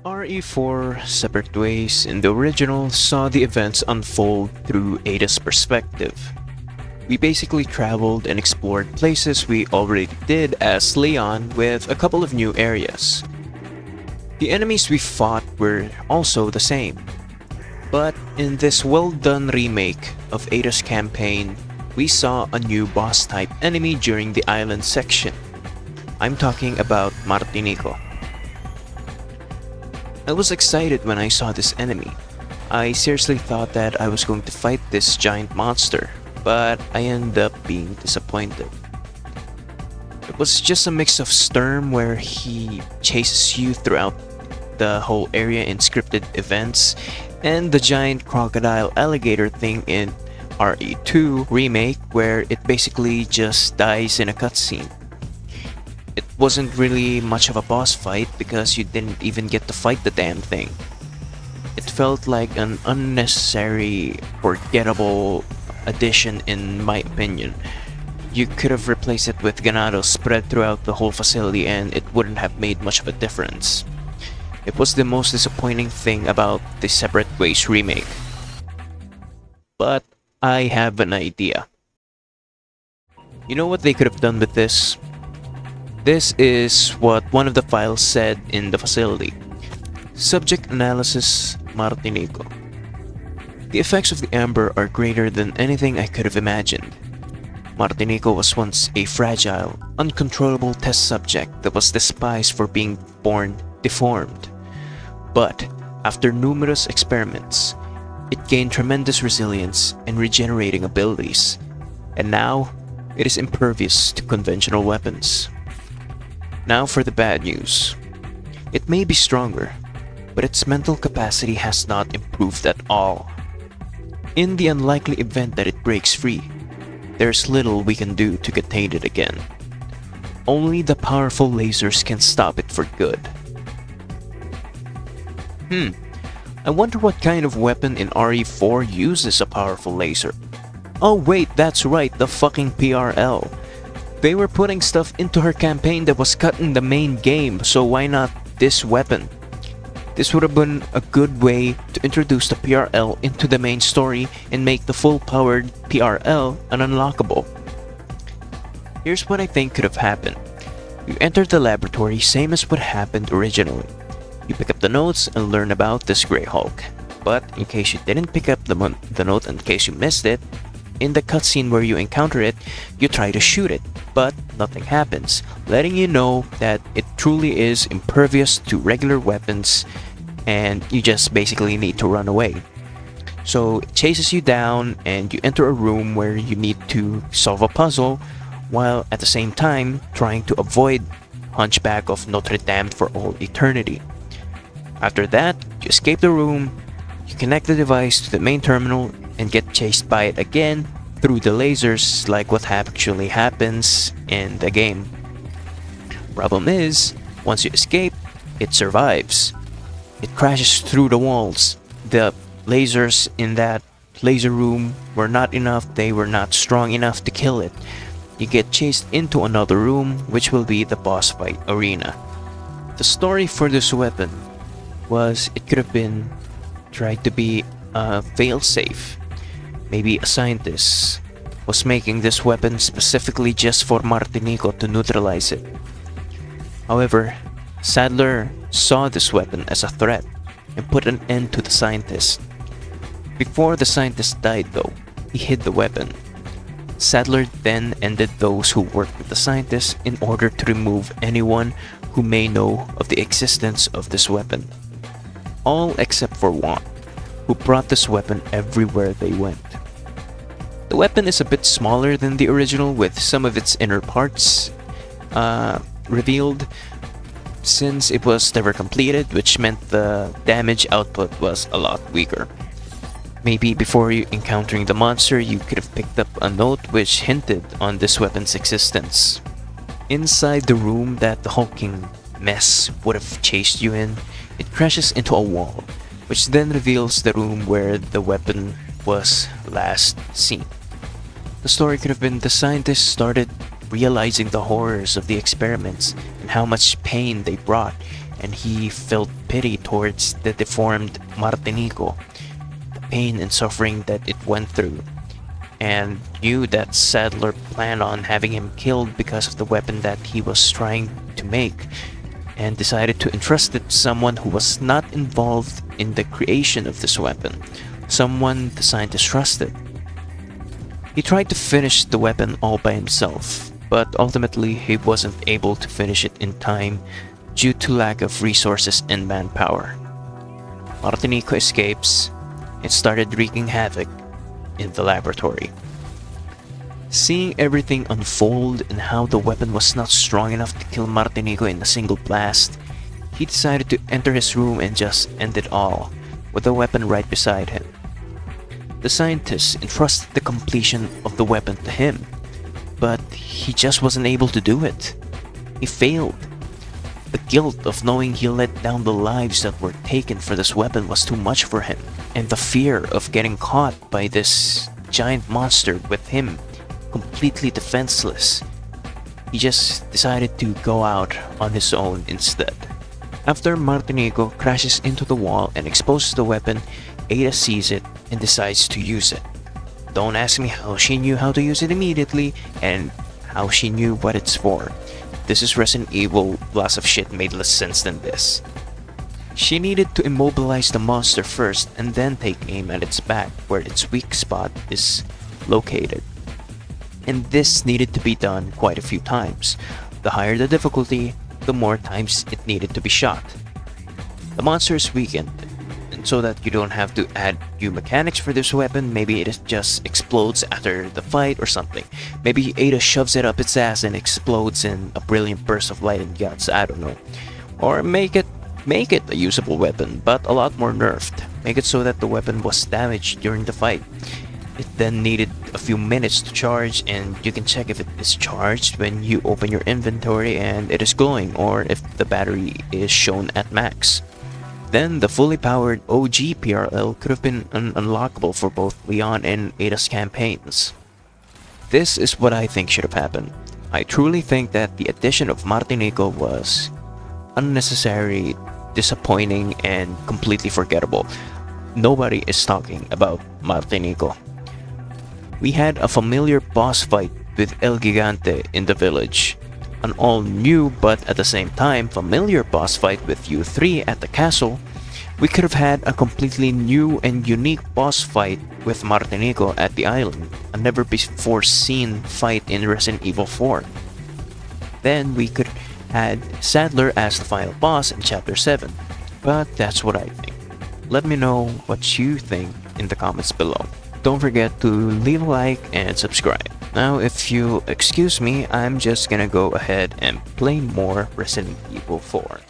RE4 Separate Ways in the original saw the events unfold through Ada's perspective. We basically traveled and explored places we already did as Leon with a couple of new areas. The enemies we fought were also the same. But in this well-done remake of Ada's campaign, we saw a new boss-type enemy during the island section. I'm talking about Martinico. I was excited when I saw this enemy. I seriously thought that I was going to fight this giant monster, but I ended up being disappointed. It was just a mix of Sturm where he chases you throughout the whole area in scripted events, and the giant crocodile alligator thing in RE2 Remake where it basically just dies in a cutscene. It wasn't really much of a boss fight because you didn't even get to fight the damn thing. It felt like an unnecessary, forgettable addition in my opinion. You could have replaced it with ganados spread throughout the whole facility and it wouldn't have made much of a difference. It was the most disappointing thing about the Separate Ways remake. But I have an idea. You know what they could have done with this? This is what one of the files said in the facility. Subject analysis Martinico. The effects of the amber are greater than anything I could have imagined. Martinico was once a fragile, uncontrollable test subject that was despised for being born deformed. But after numerous experiments, it gained tremendous resilience and regenerating abilities, and now it is impervious to conventional weapons. Now for the bad news. It may be stronger, but its mental capacity has not improved at all. In the unlikely event that it breaks free, there's little we can do to contain it again. Only the powerful lasers can stop it for good. I wonder what kind of weapon in RE4 uses a powerful laser. Oh wait, that's right, the fucking PRL. They were putting stuff into her campaign that was cut in the main game, so why not this weapon? This would have been a good way to introduce the PRL into the main story and make the full-powered PRL unlockable. Here's what I think could have happened. You enter the laboratory same as what happened originally. You pick up the notes and learn about this Grey Hulk. But in case you didn't pick up the note, in case you missed it, in the cutscene where you encounter it, you try to shoot it, but nothing happens, letting you know that it truly is impervious to regular weapons and you just basically need to run away. So it chases you down and you enter a room where you need to solve a puzzle while at the same time trying to avoid Hunchback of Notre Dame for all eternity. After that, you escape the room, you connect the device to the main terminal and get chased by it again through the lasers like what actually happens in the game. Problem is, once you escape, it survives. It crashes through the walls. The lasers in that laser room were not enough, they were not strong enough to kill it. You get chased into another room, which will be the boss fight arena. The story for this weapon was it could have been tried to be a failsafe. Maybe a scientist was making this weapon specifically just for Martinico to neutralize it. However, Sadler saw this weapon as a threat and put an end to the scientist. Before the scientist died though, he hid the weapon. Sadler then ended those who worked with the scientist in order to remove anyone who may know of the existence of this weapon. All except for Juan, who brought this weapon everywhere they went. The weapon is a bit smaller than the original with some of its inner parts revealed since it was never completed, which meant the damage output was a lot weaker. Maybe before encountering the monster, you could have picked up a note which hinted on this weapon's existence. Inside the room that the hulking mess would have chased you in, it crashes into a wall, which then reveals the room where the weapon was last seen. The story could have been the scientists started realizing the horrors of the experiments and how much pain they brought, and he felt pity towards the deformed Martinico, the pain and suffering that it went through, and knew that Sadler planned on having him killed because of the weapon that he was trying to make, and decided to entrust it to someone who was not involved in the creation of this weapon, someone the scientist trusted. He tried to finish the weapon all by himself, but ultimately he wasn't able to finish it in time due to lack of resources and manpower. Martinico escapes and started wreaking havoc in the laboratory. Seeing everything unfold and how the weapon was not strong enough to kill Martinico in a single blast, he decided to enter his room and just end it all, with the weapon right beside him. The scientist entrusted the completion of the weapon to him, but he just wasn't able to do it. He failed. The guilt of knowing he let down the lives that were taken for this weapon was too much for him, and the fear of getting caught by this giant monster with him completely defenseless, he just decided to go out on his own instead. After Martinico crashes into the wall and exposes the weapon, Ada sees it and decides to use it. Don't ask me how she knew how to use it immediately and how she knew what it's for. This is Resident Evil, lots of shit made less sense than this. She needed to immobilize the monster first and then take aim at its back where its weak spot is located. And this needed to be done quite a few times. The higher the difficulty, the more times it needed to be shot. The monster is weakened, and so that you don't have to add new mechanics for this weapon, maybe it just explodes after the fight or something. Maybe Ada shoves it up its ass and explodes in a brilliant burst of light and guts, I don't know. Or make it a usable weapon, but a lot more nerfed. Make it so that the weapon was damaged during the fight. It then needed a few minutes to charge, and you can check if it is charged when you open your inventory and it is glowing, or if the battery is shown at max. Then the fully powered OG PRL could have been unlockable for both Leon and Ada's campaigns. This is what I think should have happened. I truly think that the addition of Martinico was unnecessary, disappointing, and completely forgettable. Nobody is talking about Martinico. We had a familiar boss fight with El Gigante in the village, an all-new but at the same time familiar boss fight with you three at the castle. We could have had a completely new and unique boss fight with Martinico at the island, a never-before-seen fight in Resident Evil 4. Then we could had Sadler as the final boss in Chapter 7, but that's what I think. Let me know what you think in the comments below. Don't forget to leave a like and subscribe. Now, if you excuse me, I'm just gonna go ahead and play more Resident Evil 4.